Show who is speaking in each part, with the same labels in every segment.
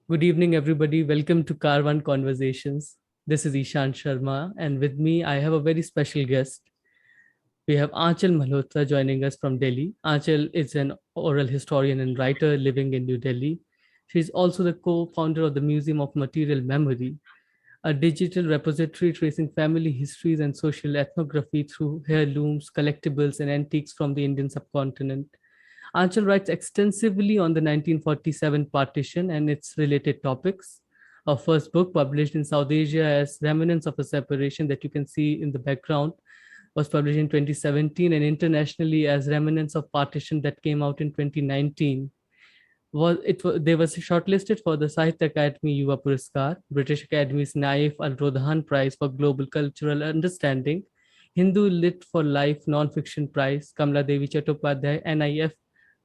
Speaker 1: Good evening, everybody. Welcome to Carvan Conversations. This is Ishan Sharma, and with me, I have a very special guest. We have Aanchal Malhotra joining us from Delhi. Aanchal is an oral historian and writer living in New Delhi. She's also the co founder of the Museum of Material Memory, a digital repository tracing family histories and social ethnography through heirlooms, collectibles, and antiques from the Indian subcontinent. Anchal writes extensively on the 1947 partition and its related topics. Her first book, published in South Asia as Remnants of a Separation, that you can see in the background, was published in 2017, and internationally as Remnants of Partition, that came out in 2019. They were shortlisted for the Sahitya Academy Yuva Puraskar, British Academy's Naif Al Rodhan Prize for Global Cultural Understanding, Hindu Lit for Life Non-Fiction Prize, Kamla Devi Chattopadhyay NIF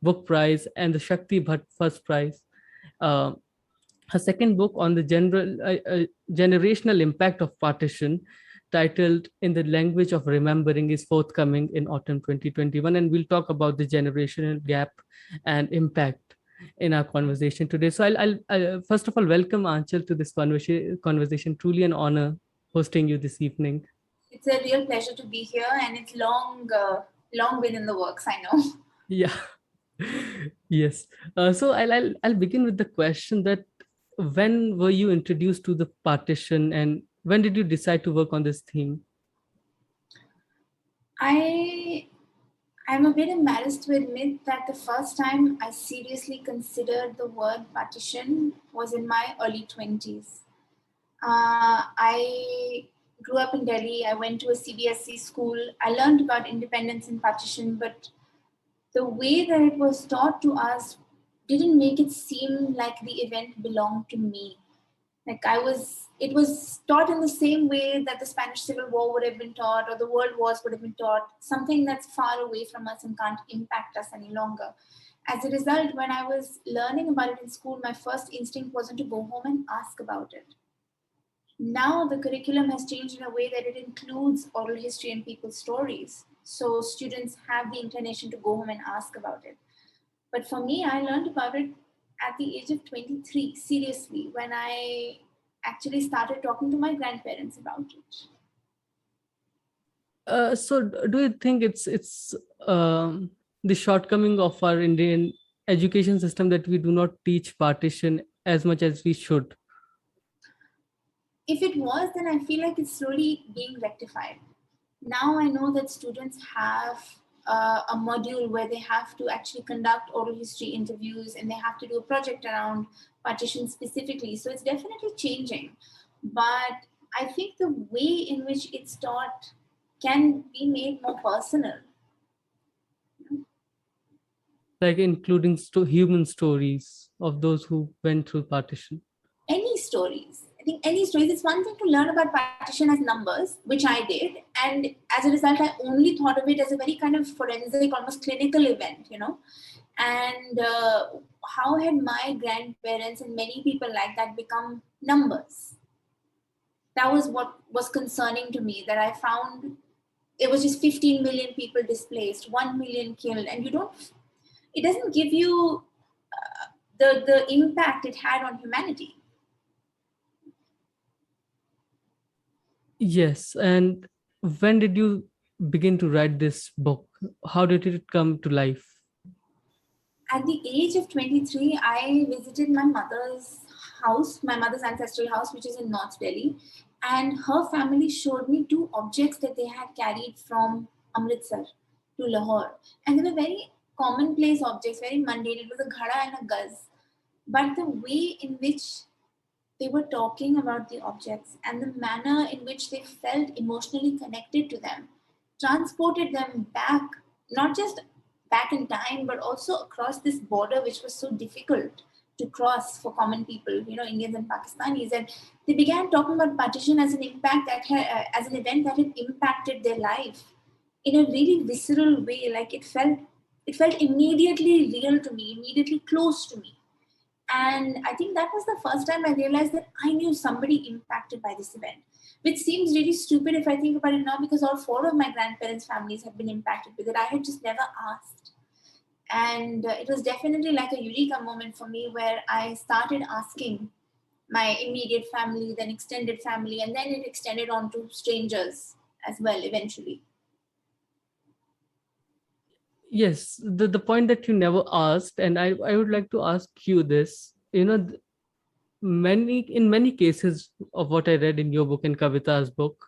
Speaker 1: Book Prize, and the Shakti Bhatt First Prize. Uh, Her second book on the generational impact of partition, titled In the Language of Remembering, is forthcoming in autumn 2021, and we'll talk about the generational gap and impact in our conversation today. So I'll first of all welcome Anchal to this conversation. Truly an honor hosting you this evening.
Speaker 2: It's a real pleasure to be here, and it's long been in the works, I know.
Speaker 1: Yeah. Yes. So I'll begin with the question that when were you introduced to the partition, and when did you decide to work on this theme?
Speaker 2: I'm a bit embarrassed to admit that the first time I seriously considered the word partition was in my early 20s. I grew up in Delhi. I went to a CBSE school. I learned about independence and partition, but the way that it was taught to us didn't make it seem like the event belonged to me. Like it was taught in the same way that the Spanish Civil War would have been taught or the World Wars would have been taught, something that's far away from us and can't impact us any longer. As a result, when I was learning about it in school, my first instinct wasn't to go home and ask about it. Now the curriculum has changed in a way that it includes oral history and people's stories. So students have the inclination to go home and ask about it. But for me, I learned about it at the age of 23, seriously, when I actually started talking to my grandparents about it.
Speaker 1: So do you think it's the shortcoming of our Indian education system that we do not teach partition as much as we should?
Speaker 2: If it was, then I feel like it's slowly being rectified. Now I know that students have a module where they have to actually conduct oral history interviews and they have to do a project around partition specifically. So it's definitely changing. But I think the way in which it's taught can be made more personal.
Speaker 1: Like including human stories of those who went through partition?
Speaker 2: Any stories. I think any stories. It's one thing to learn about partition as numbers, which I did, and as a result, I only thought of it as a very kind of forensic, almost clinical event, And how had my grandparents and many people like that become numbers? That was what was concerning to me. That I found it was just 15 million people displaced, 1 million killed, and you don't. It doesn't give you the impact it had on humanity.
Speaker 1: Yes. And when did you begin to write this book? How did it come to life?
Speaker 2: At the age of 23, I visited my mother's house, my mother's ancestral house, which is in North Delhi. And her family showed me two objects that they had carried from Amritsar to Lahore. And they were very commonplace objects, very mundane. It was a ghada and a guz. But the way in which they were talking about the objects and the manner in which they felt emotionally connected to them transported them back, not just back in time, but also across this border, which was so difficult to cross for common people, Indians and Pakistanis. And they began talking about partition as an impact as an event that had impacted their life in a really visceral way. Like it felt immediately real to me, immediately close to me. And I think that was the first time I realized that I knew somebody impacted by this event, which seems really stupid if I think about it now, because all four of my grandparents' families have been impacted with it. I had just never asked. And it was definitely like a eureka moment for me, where I started asking my immediate family, then extended family, and then it extended on to strangers as well eventually.
Speaker 1: Yes, the point that you never asked, and I would like to ask you this. In many cases of what I read in your book and Kavita's book,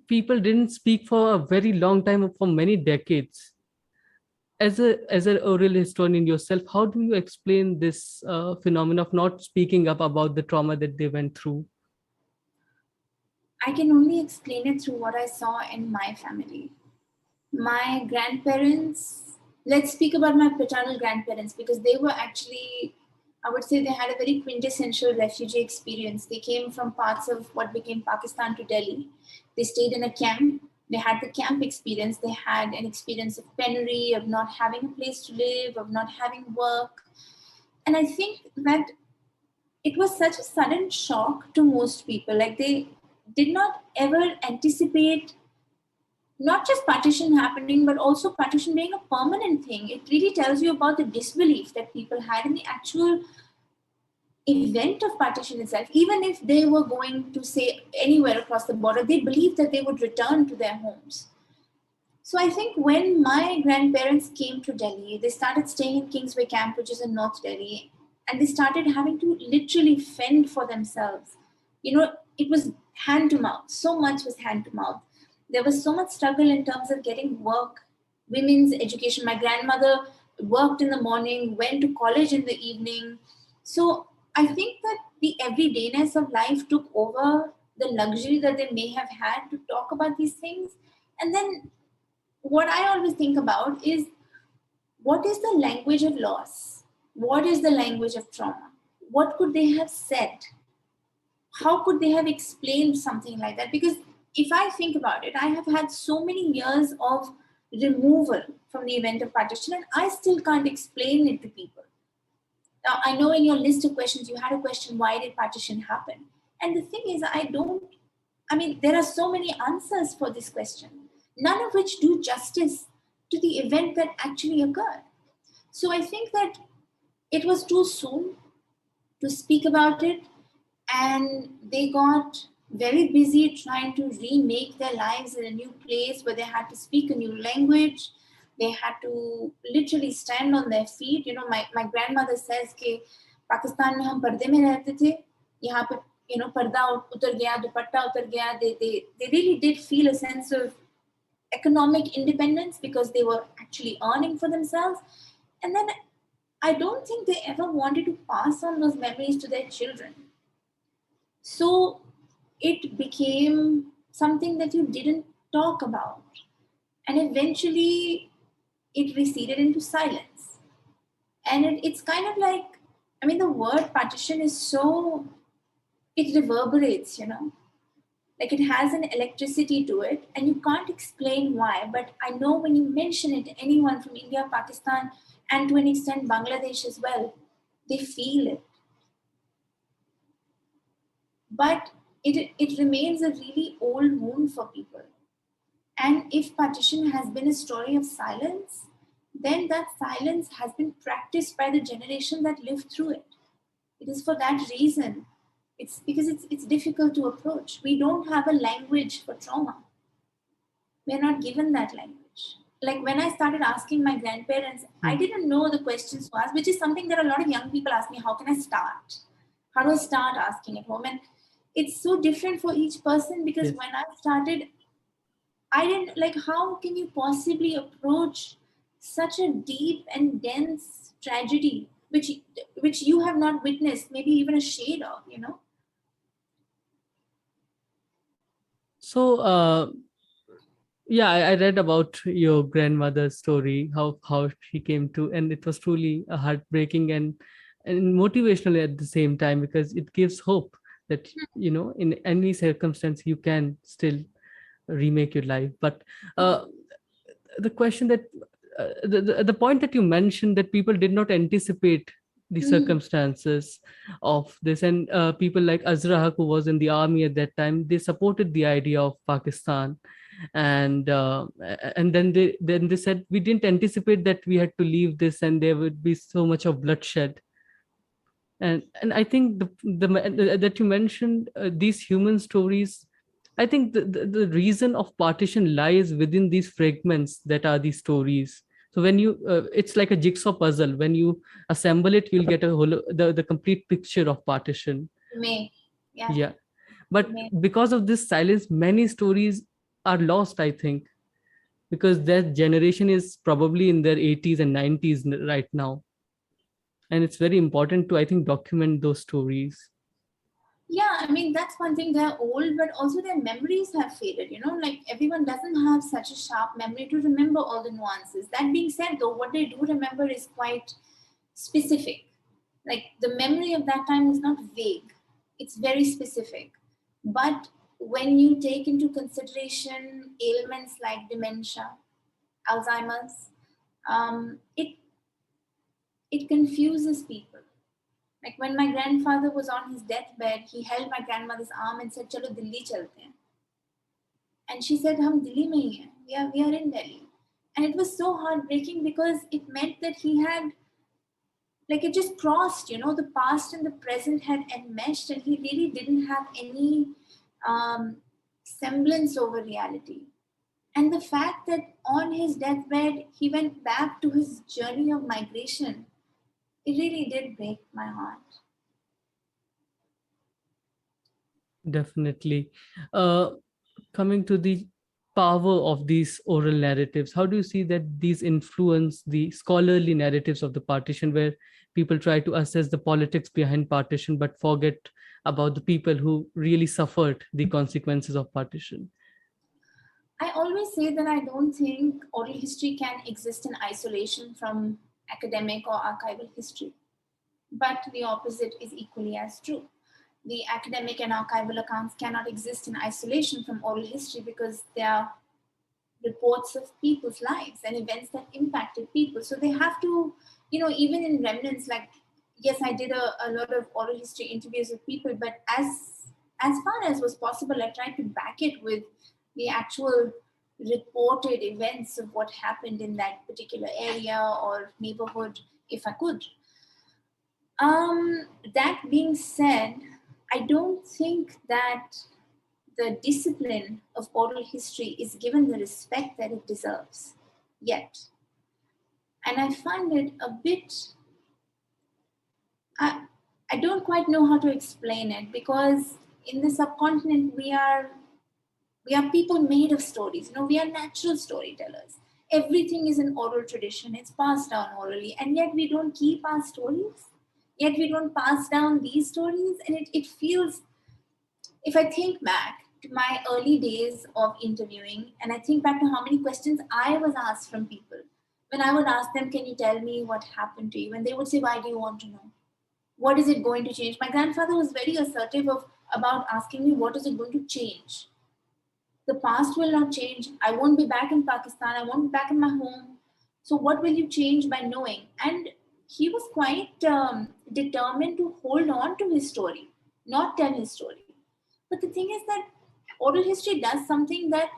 Speaker 1: people didn't speak for a very long time, for many decades. As an oral historian yourself, how do you explain this phenomenon of not speaking up about the trauma that they went through?
Speaker 2: I can only explain it through what I saw in my family. My grandparents, let's speak about my paternal grandparents, because they were actually, I would say, they had a very quintessential refugee experience. They came from parts of what became Pakistan to Delhi. They stayed in a camp. They had the camp experience. They had an experience of penury, of not having a place to live, of not having work. And I think that it was such a sudden shock to most people. Like, they did not ever anticipate not just partition happening, but also partition being a permanent thing. It really tells you about the disbelief that people had in the actual event of partition itself. Even if they were going to say anywhere across the border, they believed that they would return to their homes. So I think when my grandparents came to Delhi, they started staying in Kingsway Camp, which is in North Delhi, and they started having to literally fend for themselves. It was hand to mouth. So much was hand to mouth. There was so much struggle in terms of getting work, women's education. My grandmother worked in the morning, went to college in the evening. So I think that the everydayness of life took over the luxury that they may have had to talk about these things. And then what I always think about is, what is the language of loss? What is the language of trauma? What could they have said? How could they have explained something like that? Because if I think about it, I have had so many years of removal from the event of partition, and I still can't explain it to people. Now, I know in your list of questions, you had a question, why did partition happen? And the thing is, there are so many answers for this question, none of which do justice to the event that actually occurred. So I think that it was too soon to speak about it, and they got very busy trying to remake their lives in a new place where they had to speak a new language. They had to literally stand on their feet. My grandmother says कि पाकिस्तान में हम पर्दे में रहते थे, यहाँ पे पर्दा उतर गया, दुपट्टा उतर गया. They really did feel a sense of economic independence because they were actually earning for themselves. And then I don't think they ever wanted to pass on those memories to their children. So it became something that you didn't talk about. And eventually it receded into silence. And it's kind of like, the word partition is so, it reverberates, like it has an electricity to it, and you can't explain why. But I know when you mention it to anyone from India, Pakistan, and to an extent Bangladesh as well, they feel it. But it remains a really old wound for people. And if partition has been a story of silence, then that silence has been practiced by the generation that lived through it. It is for that reason. It's because it's difficult to approach. We don't have a language for trauma. We're not given that language. Like when I started asking my grandparents, I didn't know the questions to ask, which is something that a lot of young people ask me, how can I start? How do I start asking at home? And it's so different for each person, because
Speaker 1: Yes.
Speaker 2: when I started, I didn't like, how can you possibly approach such a deep and dense tragedy, which you have not witnessed, maybe even a shade of,
Speaker 1: So, yeah, I read about your grandmother's story, how she came to, and it was truly a heartbreaking and motivational at the same time, because it gives hope that in any circumstance you can still remake your life. But the question that the point that you mentioned, that people did not anticipate the
Speaker 2: Mhm.
Speaker 1: circumstances of this, and people like Azra Haq, who was in the army at that time, they supported the idea of Pakistan. And then they said we didn't anticipate that we had to leave this and there would be so much of bloodshed. And I think that you mentioned these human stories. I think the reason of partition lies within these fragments that are these stories. So when you it's like a jigsaw puzzle. When you assemble it, you'll get a whole the complete picture of partition.
Speaker 2: May. Yeah,
Speaker 1: Yeah, but
Speaker 2: may.
Speaker 1: because of this silence, many stories are lost, I think, because that generation is probably in their 80s and 90s right now, and it's very important to, I think, document those stories.
Speaker 2: Yeah, I mean, that's one thing. They're old, but also their memories have faded. Like everyone doesn't have such a sharp memory to remember all the nuances. That being said, though, what they do remember is quite specific. Like the memory of that time is not vague, it's very specific. But when you take into consideration ailments like dementia, Alzheimer's, it confuses people. Like when my grandfather was on his deathbed, he held my grandmother's arm and said, "Chalo Delhi chalte hain." And she said, "Hum Delhi mein hi hain. We are in Delhi." And it was so heartbreaking because it meant that he had, like, it just crossed, the past and the present had enmeshed, and he really didn't have any um, semblance over reality. And the fact that on his deathbed, he went back to his journey of migration, it really did break my heart.
Speaker 1: Definitely. Coming to the power of these oral narratives, how do you see that these influence the scholarly narratives of the partition, where people try to assess the politics behind partition but forget about the people who really suffered the consequences of partition?
Speaker 2: I always say that I don't think oral history can exist in isolation from academic or archival history, but the opposite is equally as true. The academic and archival accounts cannot exist in isolation from oral history because they are reports of people's lives and events that impacted people. So they have to, even in remnants, like, yes, I did a lot of oral history interviews with people, but as far as was possible, I tried to back it with the actual reported events of what happened in that particular area or neighborhood, if I could. That being said, I don't think that the discipline of oral history is given the respect that it deserves yet. And I find it a bit, I, I don't quite know how to explain it, because in the subcontinent we are people made of stories. We are natural storytellers. Everything is an oral tradition. It's passed down orally, and yet we don't keep our stories. Yet we don't pass down these stories, and it feels, if I think back to my early days of interviewing, and I think back to how many questions I was asked from people, when I would ask them, "Can you tell me what happened to you?" And they would say, "Why do you want to know? What is it going to change?" My grandfather was very assertive about asking me, "What is it going to change? The past will not change. I won't be back in Pakistan. I won't be back in my home. So, what will you change by knowing?" And he was quite determined to hold on to his story, not tell his story. But the thing is that oral history does something that,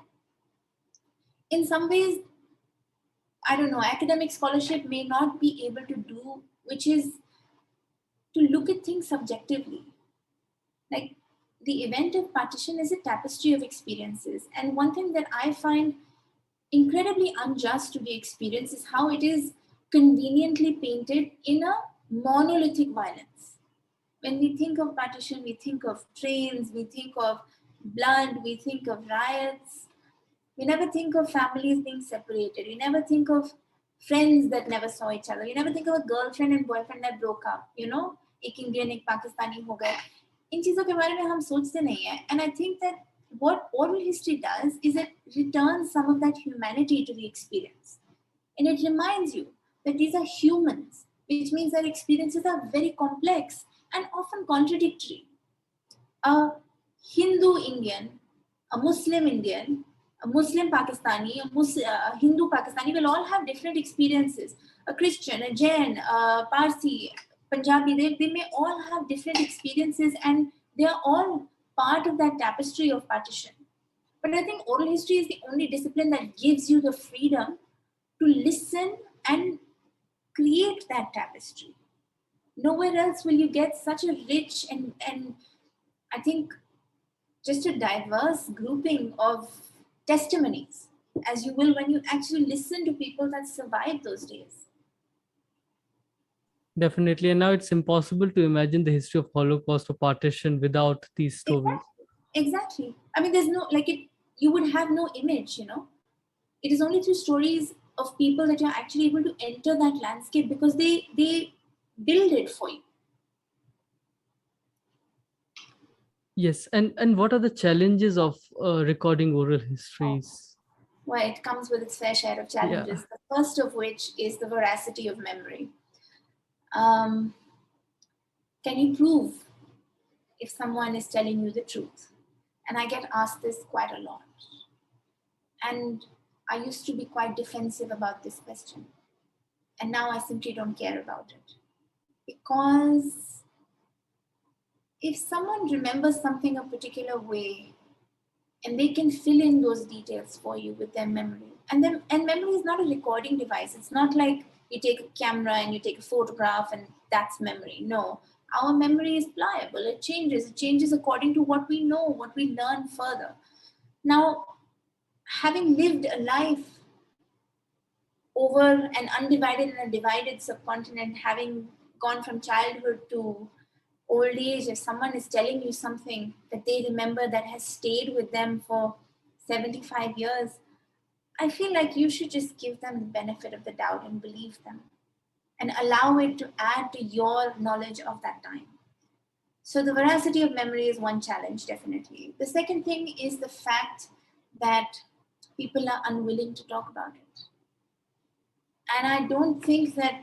Speaker 2: in some ways, I don't know, academic scholarship may not be able to do, which is to look at things subjectively. Like, the event of partition is a tapestry of experiences. And one thing that I find incredibly unjust to the experience is how it is conveniently painted in a monolithic violence. When we think of partition, we think of trains, we think of blood, we think of riots. We never think of families being separated. We never think of friends that never saw each other. We never think of a girlfriend and boyfriend that broke up. एक Indian एक पाकिस्तानी हो गए. इन चीज़ों के बारे में हम सोचते नहीं हैं. And I think that what oral history does is it returns some of that humanity to the experience. And it reminds you that these are humans, which means their experiences are very complex and often contradictory. A Hindu Indian, a Muslim Indian, a Muslim Pakistani, a Hindu Pakistani will all have different experiences. A Christian, a Jain, a Parsi, Punjabi, they may all have different experiences, and they are all part of that tapestry of partition. But I think oral history is the only discipline that gives you the freedom to listen and create that tapestry. Nowhere else will you get such a rich and I think just a diverse grouping of testimonies as you will when you actually listen to people that survived those days.
Speaker 1: Definitely. And now it's impossible to imagine the history of Holocaust or partition without these stories.
Speaker 2: Exactly. I mean, there's no, like it, you would have no image, you know. It is only through stories of people that you're actually able to enter that landscape because they build it for you.
Speaker 1: Yes. And what are the challenges of recording oral histories?
Speaker 2: Well, it comes with its fair share of
Speaker 1: Yeah.
Speaker 2: challenges. The first of which is the veracity of memory. Um, can you prove if someone is telling you the truth? And I get asked this quite a lot. And I used to be quite defensive about this question. And now I simply don't care about it. Because if someone remembers something a particular way, and they can fill in those details for you with their memory. And memory is not a recording device. It's not like you take a camera and you take a photograph and that's memory. No, our memory is pliable. It changes. It changes according to what we know, what we learn further. Now, having lived a life over an undivided and a divided subcontinent, having gone from childhood to old age, if someone is telling you something that they remember that has stayed with them for 75 years, I feel like you should just give them the benefit of the doubt and believe them and allow it to add to your knowledge of that time. So, the veracity of memory is one challenge, definitely. The second thing is the fact that people are unwilling to talk about it. And I don't think that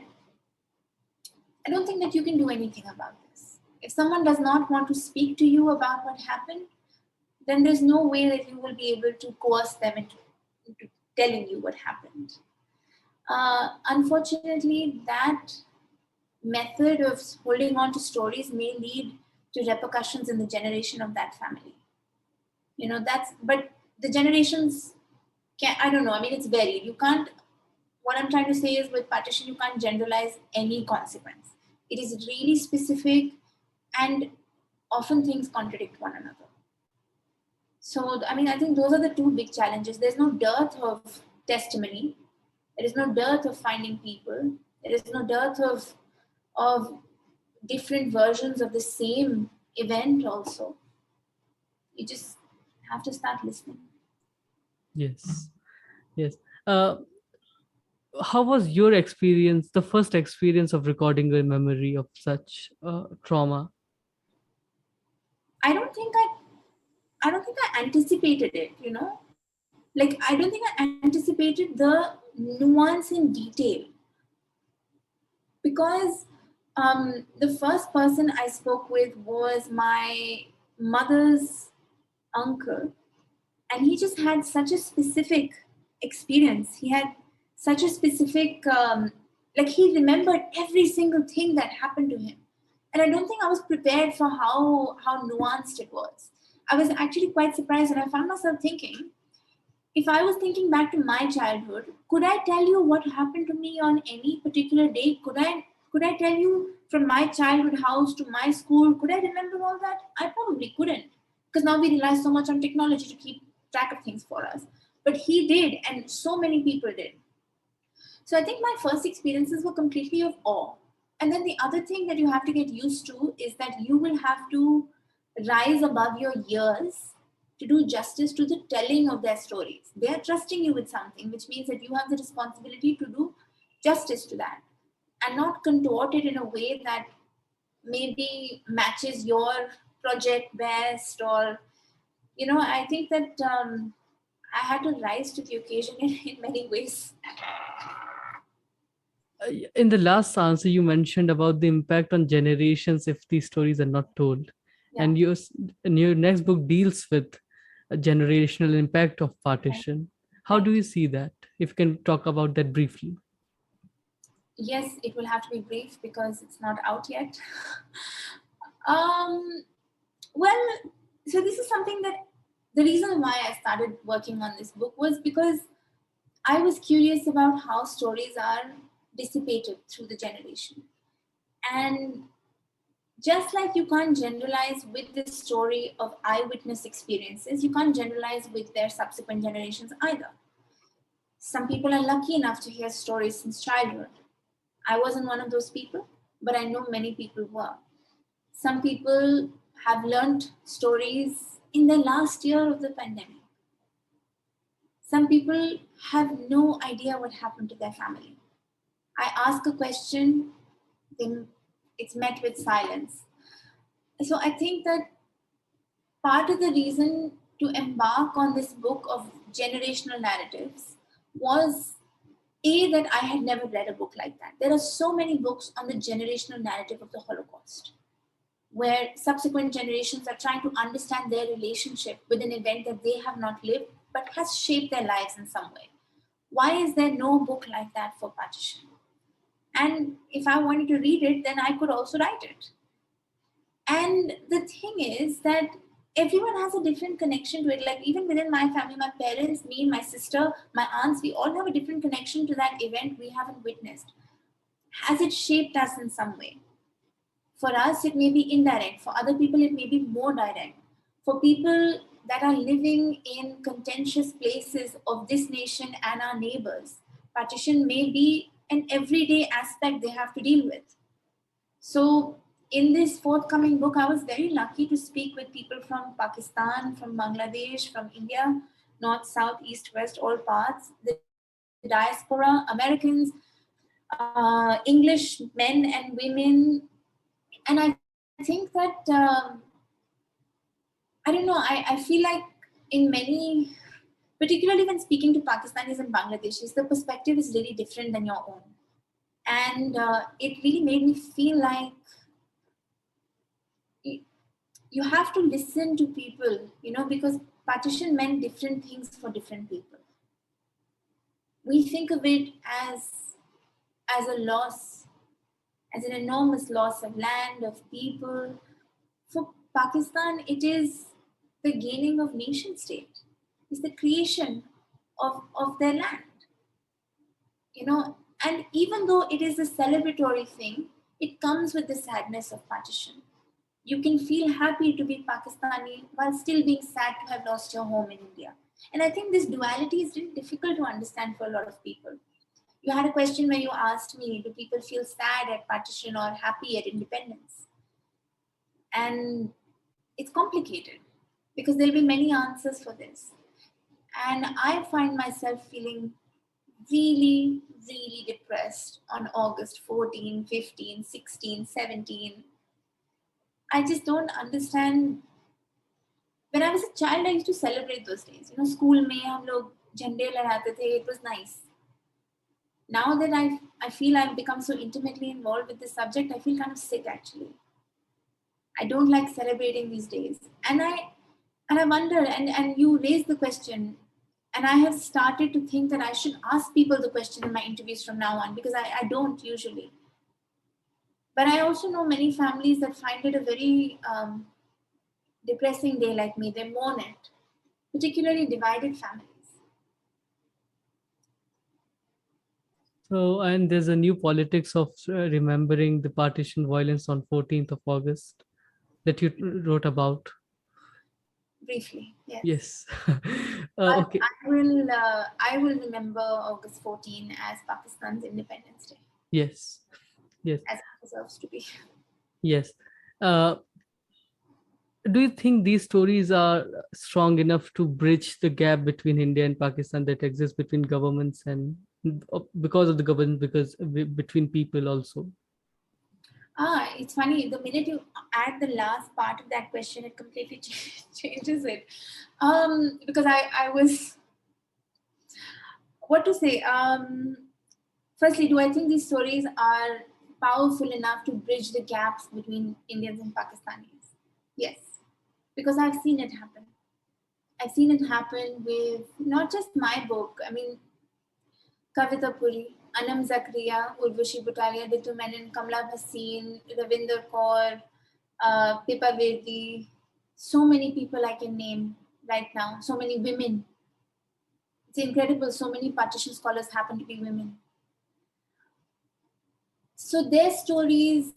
Speaker 2: you can do anything about this. If someone does not want to speak to you about what happened, then there's no way that you will be able to coerce them into telling you what happened. Unfortunately, that method of holding on to stories may lead to repercussions in the generation of that family. You know, but the generations I don't know, I mean, it's varied. You can't, what I'm trying to say is with partition, you can't generalize any consequence. It is really specific and often things contradict one another. So, I mean, I think those are the two big challenges. There's no dearth of testimony. There is no dearth of finding people. There is no dearth of different versions of the same event also. You just have to start listening.
Speaker 1: Yes. Yes. How was your experience, the first experience of recording a memory of such trauma?
Speaker 2: I don't think I anticipated it, you know? Like I don't think I anticipated the nuance in detail. Because the first person I spoke with was my mother's uncle, and he just had such a specific experience. He had such a specific, like he remembered every single thing that happened to him, and I don't think I was prepared for how nuanced it was. I was actually quite surprised, and I found myself thinking, if I was thinking back to my childhood, could I tell you what happened to me on any particular day? Could I tell you from my childhood house to my school? Could I remember all that? I probably couldn't, because now we rely so much on technology to keep track of things for us. But he did, and so many people did. So I think my first experiences were completely of awe. And then the other thing that you have to get used to is that you will have to rise above your years to do justice to the telling of their stories. They are trusting you with something, which means that you have the responsibility to do justice to that and not contort it in a way that maybe matches your project best. Or, you know, I think that I had to rise to the occasion in many ways.
Speaker 1: In the last answer, you mentioned about the impact on generations if these stories are not told.
Speaker 2: Yeah.
Speaker 1: And and your next book deals with a generational impact of partition. How do you see that? If you can talk about that briefly.
Speaker 2: Yes, it will have to be brief because it's not out yet. um, well, so this is something that The reason why I started working on this book was because I was curious about how stories are dissipated through the generation. And just like you can't generalize with the story of eyewitness experiences, you can't generalize with their subsequent generations either. Some people are lucky enough to hear stories since childhood. I wasn't one of those people, but I know many people were. Some people have learned stories in the last year of the pandemic. Some people have no idea what happened to their family. I ask a question, then it's met with silence. So I think that part of the reason to embark on this book of generational narratives was that I had never read a book like that. There are so many books on the generational narrative of the Holocaust, where subsequent generations are trying to understand their relationship with an event that they have not lived but has shaped their lives in some way. Why is there no book like that for partition? And if I wanted to read it, then I could also write it. And the thing is that everyone has a different connection to it. Like even within my family, my parents, me, my sister, my aunts, we all have a different connection to that event we haven't witnessed. Has it shaped us in some way? For us, it may be indirect. For other people, it may be more direct. For people that are living in contentious places of this nation and our neighbors, partition may be an everyday aspect they have to deal with. So, in this forthcoming book, I was very lucky to speak with people from Pakistan, from Bangladesh, from India, north, south, east, west, all parts, the diaspora, Americans, English men and women. And I think that, I don't know, I feel like in many, particularly when speaking to Pakistanis and Bangladeshis, the perspective is really different than your own. And it really made me feel like you have to listen to people, because partition meant different things for different people. We think of it as a loss, as an enormous loss of land, of people. For Pakistan, it is the gaining of nation state. It's the creation of their land. And even though it is a celebratory thing, it comes with the sadness of partition. You can feel happy to be Pakistani while still being sad to have lost your home in India. And I think this duality is really difficult to understand for a lot of people. You had a question where you asked me, do people feel sad at partition or happy at independence? And it's complicated because there'll be many answers for this. And I find myself feeling really, really depressed on August 14, 15, 16, 17. I just don't understand. When I was a child, I used to celebrate those days. School में हम लोग झंडे लहराते थे. It was nice. Now that I feel I've become so intimately involved with this subject, I feel kind of sick actually. I don't like celebrating these days. And I wonder, and you raised the question, and I have started to think that I should ask people the question in my interviews from now on, because I don't usually. But I also know many families that find it a very depressing day like me. They mourn it, particularly divided families.
Speaker 1: So, and there's a new politics of remembering the partition violence on 14th of August that you wrote about.
Speaker 2: Briefly, yes.
Speaker 1: Yes.
Speaker 2: But
Speaker 1: Okay.
Speaker 2: I will remember August 14 as Pakistan's Independence Day,
Speaker 1: Yes. Yes.
Speaker 2: as it deserves to be.
Speaker 1: Yes. Uh, do you think these stories are strong enough to bridge the gap between India and Pakistan that exists between governments and because of the government, because between people also?
Speaker 2: It's funny. The minute you add the last part of that question, it completely changes it. Because I was, what to say? Firstly, do I think these stories are powerful enough to bridge the gaps between Indians and Pakistanis? Yes, because I've seen it happen. I've seen it happen with not just my book. I mean, Kavita Puri, Anam Zakriya, Urvashi Butalia, Ritu Menon, Kamla Bhasin, Ravinder Kaur, Pipa Verdi, so many people I can name right now. So many women. It's incredible. So many partition scholars happen to be women. So their stories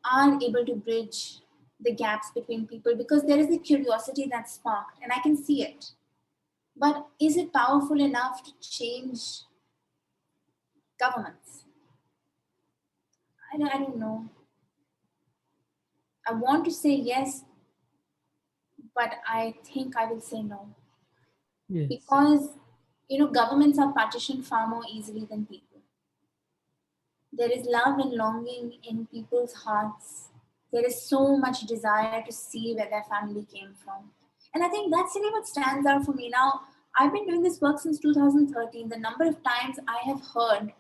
Speaker 2: are able to bridge the gaps between people because there is a curiosity that's sparked, and I can see it. But is it powerful enough to change governments? I don't know. I want to say yes, but I think I will say no.
Speaker 1: Yes.
Speaker 2: Because, governments are partitioned far more easily than people. There is love and longing in people's hearts. There is so much desire to see where their family came from. And I think that's really what stands out for me. Now, I've been doing this work since 2013. The number of times I have heard,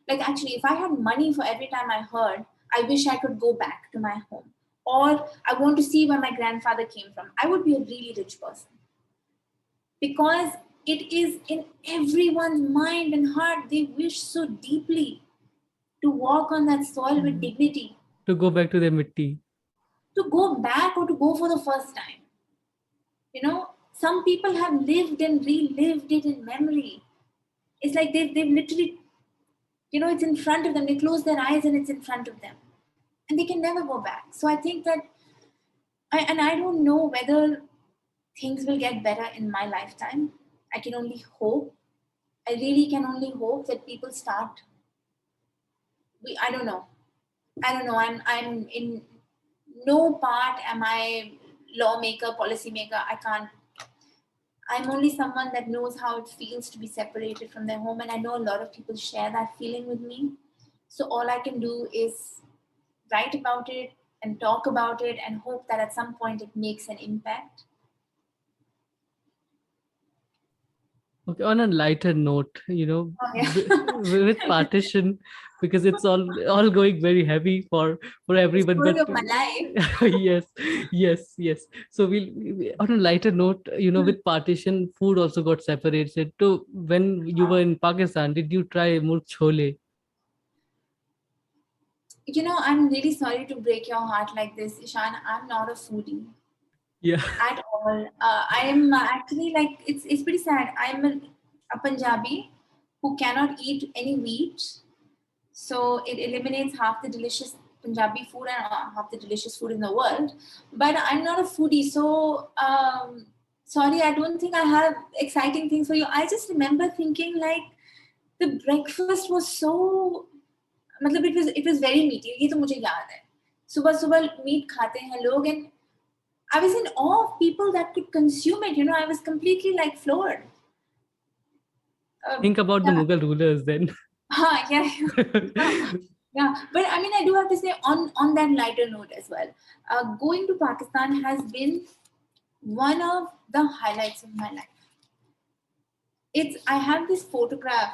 Speaker 2: like, actually, if I had money for every time I heard, I wish I could go back to my home. Or I want to see where my grandfather came from, I would be a really rich person. Because it is in everyone's mind and heart. They wish so deeply to walk on that soil with dignity,
Speaker 1: To go back to the mitti.
Speaker 2: to go back or to go for the first time. Some people have lived and relived it in memory. It's like they've literally, it's in front of them. They close their eyes and it's in front of them. And they can never go back. So I think that, I don't know whether things will get better in my lifetime. I can only hope. I really can only hope that people start. I don't know. I'm in no part am I lawmaker, policymaker. I can't. I'm only someone that knows how it feels to be separated from their home, and I know a lot of people share that feeling with me. So all I can do is write about it and talk about it and hope that at some point it makes an impact.
Speaker 1: Okay, on a lighter note,
Speaker 2: Oh, yeah.
Speaker 1: with partition, because it's all going very heavy for
Speaker 2: The
Speaker 1: everyone.
Speaker 2: story
Speaker 1: But
Speaker 2: of my life.
Speaker 1: yes, yes. So on a lighter note, with partition, food also got separated. So when you were in Pakistan, did you try murg chole?
Speaker 2: I'm really sorry to break your heart like this, Ishan. I'm not a foodie
Speaker 1: Yeah.
Speaker 2: at all. I am actually, like, it's pretty sad. I'm a Punjabi who cannot eat any wheat, so it eliminates half the delicious Punjabi food and half the delicious food in the world. But I'm not a foodie, so sorry, I don't think I have exciting things for you. I just remember thinking, like, the breakfast was so, मतलब it was very meaty. ये तो मुझे याद है. सुबह सुबह meet खाते हैं लोग, and I was in awe of people that could consume it. I was completely, like, floored.
Speaker 1: Think about the
Speaker 2: Yeah.
Speaker 1: Mughal rulers then.
Speaker 2: Yeah. Yeah. But I mean, I do have to say, on that lighter note as well, going to Pakistan has been one of the highlights of my life. I have this photograph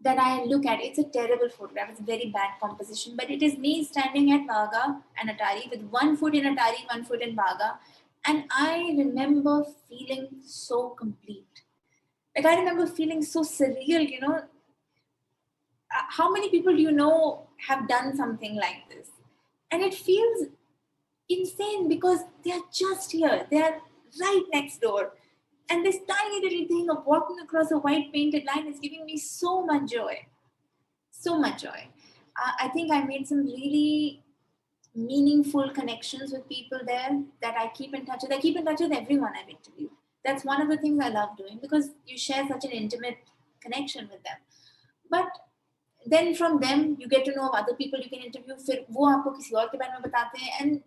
Speaker 2: that I look at. It's a terrible photograph. It's a very bad composition, but it is me standing at Baga and Atari with one foot in Atari, one foot in Baga. And I remember feeling so complete. Like, I remember feeling so surreal. How many people do you know have done something like this? And it feels insane because they are just here. They are right next door. And this tiny little thing of walking across a white painted line is giving me so much joy. So much joy. I think I made some really meaningful connections with people there that I keep in touch with. I keep in touch with everyone I've interviewed. That's one of the things I love doing because you share such an intimate connection with them. But then from them you get to know of other people you can interview. फिर वो आपको किसी और के बारे में बताते हैं, and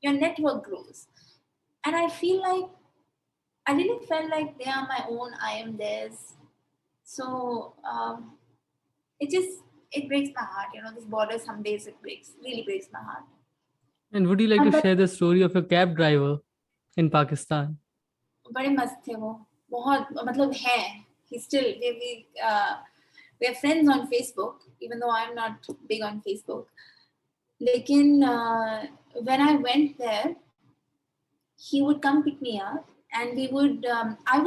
Speaker 2: your network grows. And I really felt like they are my own, I am theirs. So it breaks my heart. This border, some days it really breaks my heart.
Speaker 1: And would you like to
Speaker 2: But
Speaker 1: share the story of your cab driver in Pakistan?
Speaker 2: बड़े मस्त थे वो, बहुत, मतलब हैं. He still, we are friends on Facebook, even though I'm not big on Facebook. Lekin when I went there, he would come pick me up, and we would. I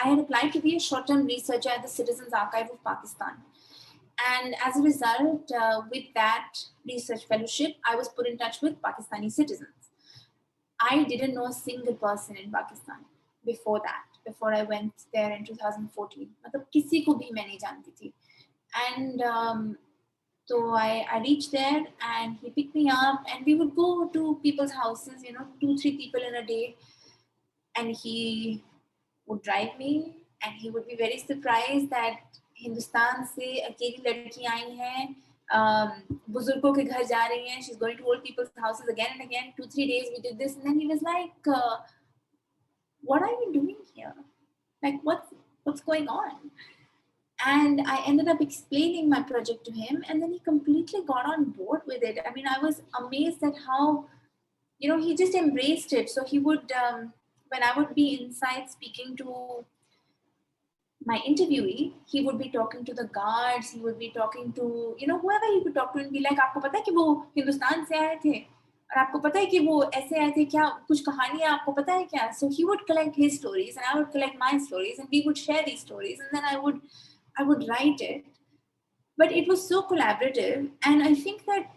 Speaker 2: had applied to be a short-term researcher at the Citizens Archive of Pakistan, and as a result, with that research fellowship, I was put in touch with Pakistani citizens. I didn't know a single person in Pakistan before that, before I went there in 2014. मतलब किसी को भी मैं नहीं जानती थी. And so I reached there and he picked me up and we would go to people's houses, 2-3 people in a day. And he would drive me and he would be very surprised that Hindustan से अकेली लड़की आई हैं, बुजुर्गों के घर जा रही हैं, she's going to old people's houses again and again. 2-3 days we did this and then he was like, what are you doing here? Like what's going on? And I ended up explaining my project to him and then he completely got on board with it. I mean, I was amazed at how, he just embraced it. So he would, when I would be inside speaking to my interviewee, he would be talking to the guards, he would be talking to, whoever he could talk to and be like, आपको पता है कि वो हिंदुस्तान से आए थे? और आपको पता है कि वो ऐसे आए थे क्या? कुछ कहानियां आपको पता है क्या? So he would collect his stories and I would collect my stories and we would share these stories and then I would write it. But it was so collaborative and I think that,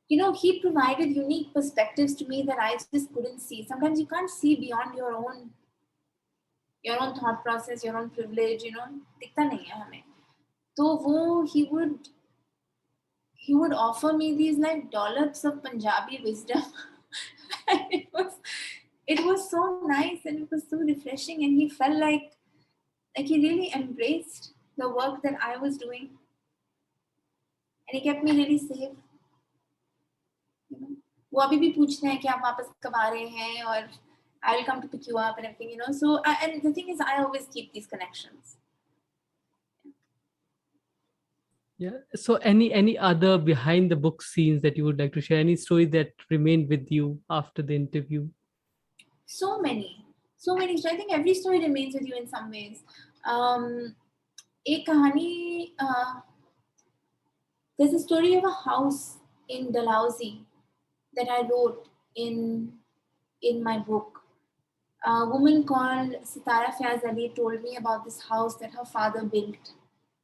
Speaker 2: he provided unique perspectives to me that I just couldn't see. Sometimes you can't see beyond your own thought process, your own privilege, दिखता नहीं है हमें. तो वो he would offer me these like dollops of Punjabi wisdom. And it was so nice and it was so refreshing and he felt like he really embraced the work that I was doing. And he kept me really safe. वो अभी भी पूछते हैं कि आप वापस कब आ रहे हैं और I will come to pick you up and everything, So, and the thing is, I always keep these connections.
Speaker 1: Yeah. So any other behind the book scenes that you would like to share? Any story that remained with you after the interview?
Speaker 2: So many. So I think every story remains with you in some ways. एक कहानी, there's a story of a house in Dalhousie that I wrote in my book. A woman called Sitara Faiz Ali told me about this house that her father built.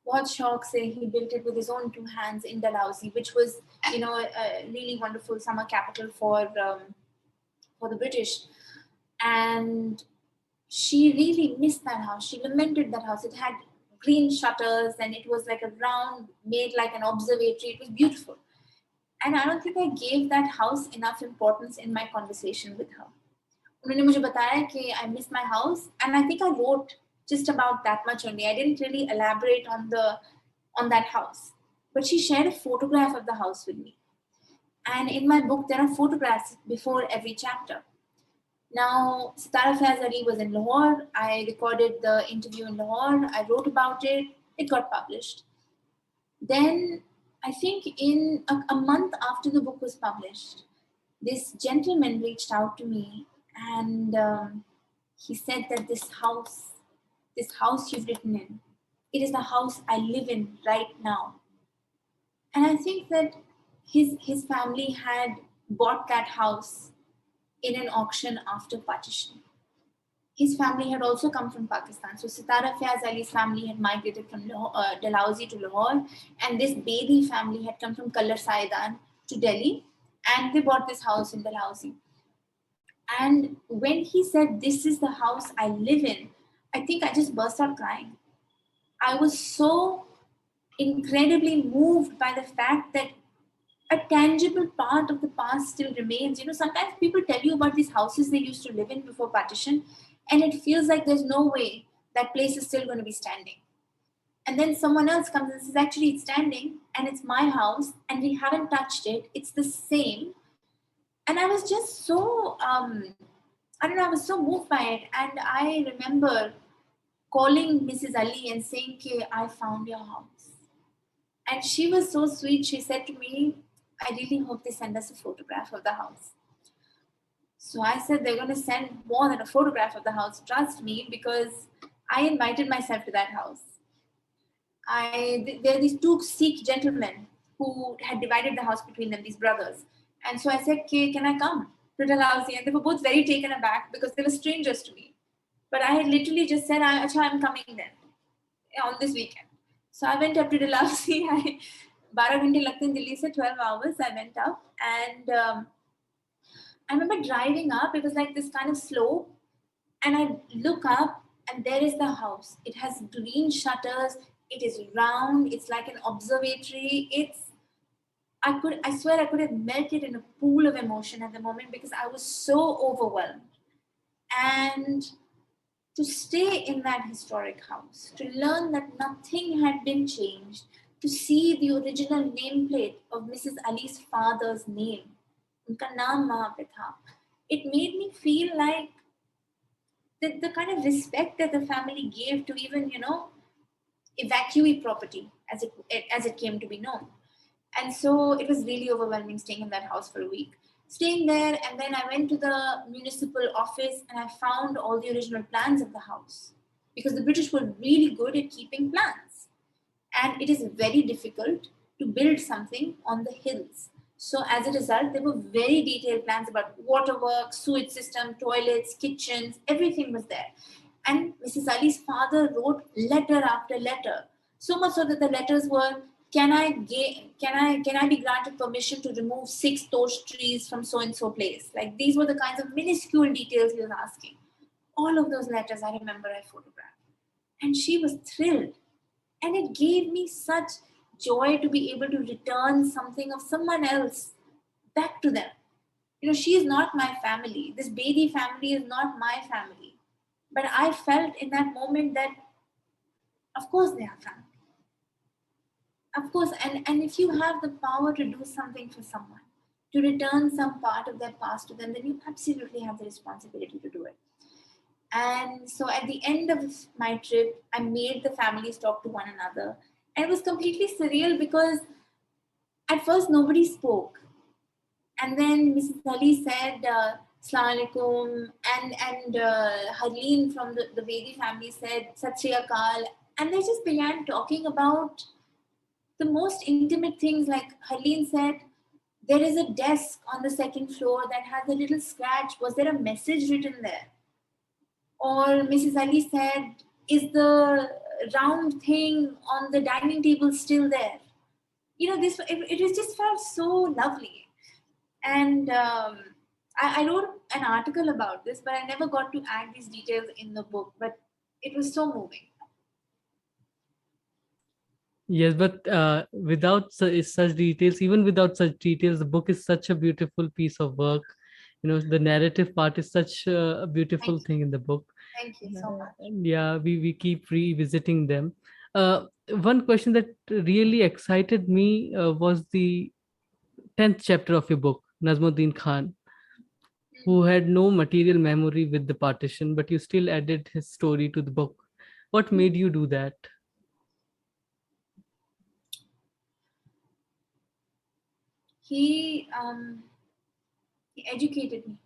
Speaker 2: बहुत शौक से he built it with his own 2 hands in Dalhousie, which was, a really wonderful summer capital for the British. And she really missed that house. She lamented that house. It had green shutters and it was like a round, made like an observatory. It was beautiful. And I don't think I gave that house enough importance in my conversation with her. उन्होंने मुझे बताया कि I missed my house and I think I wrote just about that much only. I didn't really elaborate on that house. But she shared a photograph of the house with me. And in my book, there are photographs before every chapter. Now, Sitara Faiz Ali was in Lahore. I recorded the interview in Lahore. I wrote about it. It got published. Then, I think in a month after the book was published, this gentleman reached out to me and he said that this house you've written in, it is the house I live in right now. And I think that his family had bought that house in an auction after partition. His family had also come from Pakistan. So Sitara Faiz Ali's family had migrated from Dalhousie to Lahore, and this Bedi family had come from Kallar Saidan to Delhi, and they bought this house in Dalhousie. And when he said, "This is the house I live in," I think I just burst out crying. I was so incredibly moved by the fact that a tangible part of the past still remains. Sometimes people tell you about these houses they used to live in before partition, and it feels like there's no way that place is still going to be standing. And then someone else comes and says, actually, it's standing, and it's my house, and we haven't touched it. It's the same. And I was just so, I was so moved by it. And I remember calling Mrs. Ali and saying, "Okay, I found your house." And she was so sweet. She said to me, "I really hope they send us a photograph of the house." So I said, "They're going to send more than a photograph of the house. Trust me," because I invited myself to that house. There are these 2 Sikh gentlemen who had divided the house between them, these brothers. And so I said, "Okay, can I come to Dalhousie?" And they were both very taken aback because they were strangers to me. But I had literally just said, "Acha, I'm coming then on this weekend." So I went up to Dalhousie. 12 घंटे लगते हैं दिल्ली से, 12 hours. I went up and I remember driving up, it was like this kind of slope, and I look up, and there is the house. It has green shutters, it is round, it's like an observatory. I swear I could have melted in a pool of emotion at the moment because I was so overwhelmed. And to stay in that historic house, to learn that nothing had been changed, to see the original nameplate of Mrs. Ali's father's name, उनका नाम वहाँ पे था, it made me feel like the kind of respect that the family gave to even, evacuee property as it came to be known. And so it was really overwhelming staying in that house for a week. Staying there, and then I went to the municipal office and I found all the original plans of the house because the British were really good at keeping plans. And it is very difficult to build something on the hills. So as a result, there were very detailed plans about waterworks, sewage system, toilets, kitchens, everything was there. And Mrs. Ali's father wrote letter after letter, so much so that the letters were, can I be granted permission to remove 6 torch trees from so and so place? Like these were the kinds of minuscule details he was asking. All of those letters I remember I photographed. And she was thrilled. And it gave me such joy to be able to return something of someone else back to them. She is not my family. This Bedi family is not my family. But I felt in that moment that, of course, they are family. Of course, and if you have the power to do something for someone, to return some part of their past to them, then you absolutely have the responsibility to do it. And so at the end of my trip, I made the families talk to one another. And it was completely surreal because at first nobody spoke. And then Mrs. Ali said, Assalamu alaikum. And Harleen from the Bedi family said, Sat Shri Akal. And they just began talking about the most intimate things. Like Harleen said, there is a desk on the second floor that has a little scratch. Was there a message written there? Or Mrs. Ali said, is the round thing on the dining table still there? It just felt so lovely. And I wrote an article about this, but I never got to add these details in the book. But it was so moving.
Speaker 1: Yes, but without such details, even without such details, the book is such a beautiful piece of work. The narrative part is such a beautiful thing in the book.
Speaker 2: Thank you so much.
Speaker 1: Yeah, we keep revisiting them. One question that really excited me was the 10th chapter of your book, Nazmuddin Khan, who had no material memory with the partition, but you still added his story to the book. What made you do that?
Speaker 2: He educated me.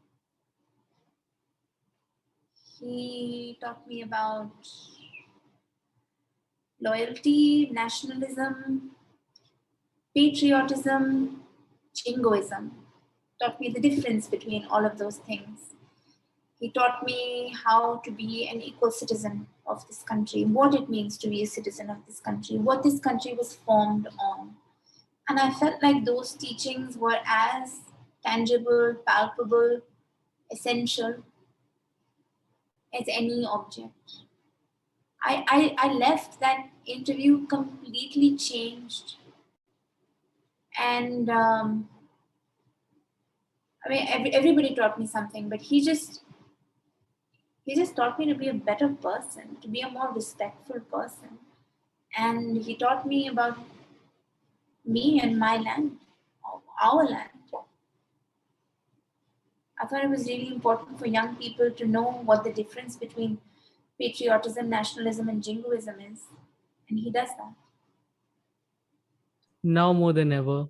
Speaker 2: He taught me about loyalty, nationalism, patriotism, jingoism. Taught me the difference between all of those things. He taught me how to be an equal citizen of this country, what it means to be a citizen of this country, what this country was formed on. And I felt like those teachings were as tangible, palpable, essential as any object. I left that interview completely changed. And everybody taught me something, but he just taught me to be a better person, to be a more respectful person. And he taught me about me and my land, our land. I thought it was really important for young people to know what the difference between patriotism, nationalism, and jingoism is. And he does that.
Speaker 1: Now more than ever.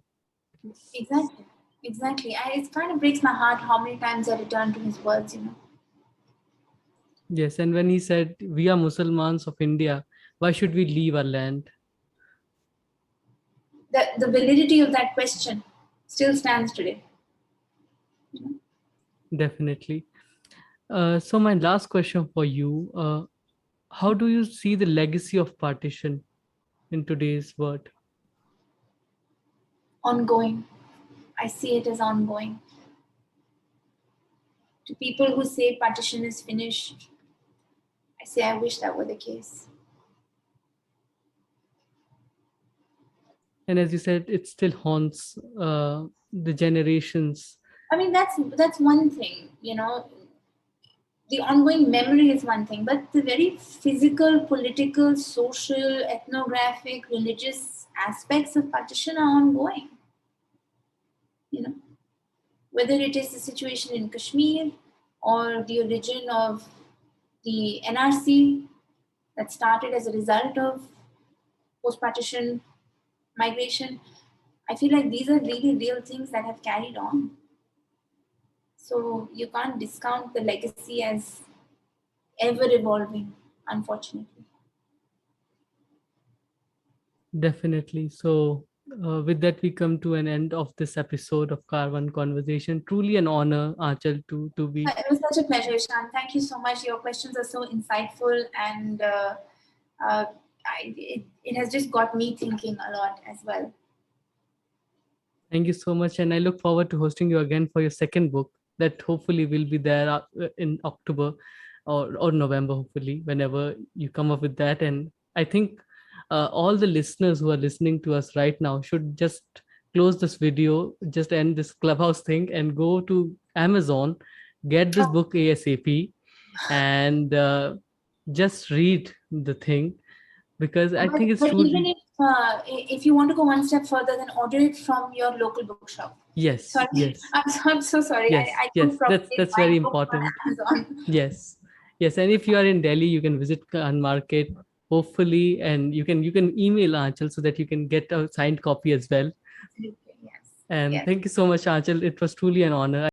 Speaker 2: Exactly. Exactly. It kind of breaks my heart how many times I return to his words.
Speaker 1: Yes, and when he said, we are Muslims of India, why should we leave our land?
Speaker 2: The validity of that question still stands today.
Speaker 1: Definitely. So my last question for you, how do you see the legacy of partition in today's world?
Speaker 2: Ongoing. I see it as ongoing. To people who say partition is finished, I say I wish that were the case.
Speaker 1: And as you said, it still haunts the generations.
Speaker 2: I mean, that's one thing, the ongoing memory is one thing, but the very physical, political, social, ethnographic, religious aspects of partition are ongoing. Whether it is the situation in Kashmir or the origin of the NRC that started as a result of post-partition migration, I feel like these are really real things that have carried on. So you can't discount the legacy as ever evolving, unfortunately.
Speaker 1: Definitely. So, with that, we come to an end of this episode of Car1 Conversation. Truly an honor, Aanchal, to be.
Speaker 2: It was such a pleasure, Ishan. Thank you so much. Your questions are so insightful, and it has just got me thinking a lot as well.
Speaker 1: Thank you so much. And I look forward to hosting you again for your second book that hopefully will be there in October or November, hopefully, whenever you come up with that. And I think all the listeners who are listening to us right now should just close this video, just end this Clubhouse thing and go to Amazon, get this book ASAP, and just read the thing, because I think it's
Speaker 2: but
Speaker 1: truly.
Speaker 2: Even if you want to go one step further, then order it from your local bookshop.
Speaker 1: Yes.
Speaker 2: Sorry,
Speaker 1: Yes.
Speaker 2: I'm so sorry.
Speaker 1: Yes.
Speaker 2: I
Speaker 1: Yes. That's very important. Yes. Yes. And if you are in Delhi, you can visit Khan Market, hopefully, and you can email Aanchal so that you can get a signed copy as well.
Speaker 2: Yes.
Speaker 1: And
Speaker 2: Yes.
Speaker 1: thank you so much, Aanchal. It was truly an honor.